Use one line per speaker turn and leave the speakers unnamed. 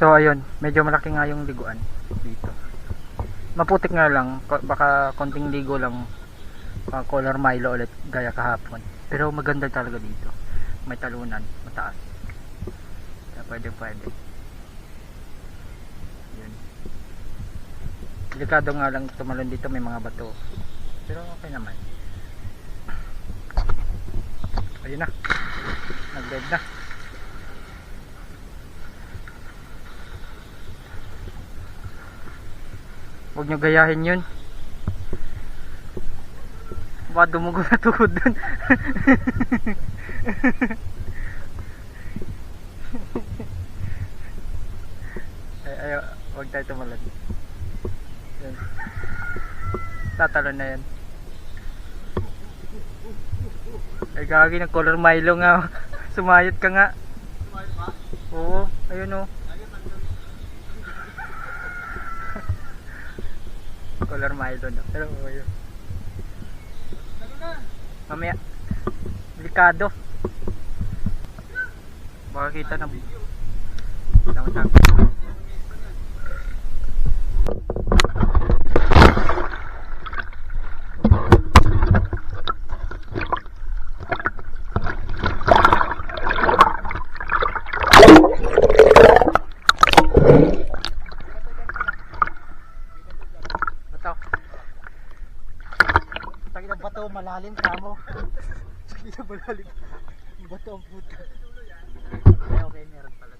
So ayun, medyo malaki nga yung liguan dito. Maputik nga lang, baka konting ligo lang, color Milo ulit gaya kahapon. Pero maganda talaga dito. May talunan, mataas. Kaya pwede. Yun. Delikado nga lang tumalon dito, may mga bato. Pero okay naman. Ayun na. Nag-dead na. Huwag nyo gayahin yun. Baka dumugo na tuhod dun. Ay, huwag tayo tumalon. Yan. Tatalon na yan. Ay gagi, ng color Milo nga. Sumayot ka nga.
Sumayot ba?
Oo, ayun o. Color Milo no. Pero ayun. Mamaya. Delikado. Baka kita na. Tama.
Tagina bato malalim kamo. Tagina malalim. Bato ang puta.
Okay, meron pala.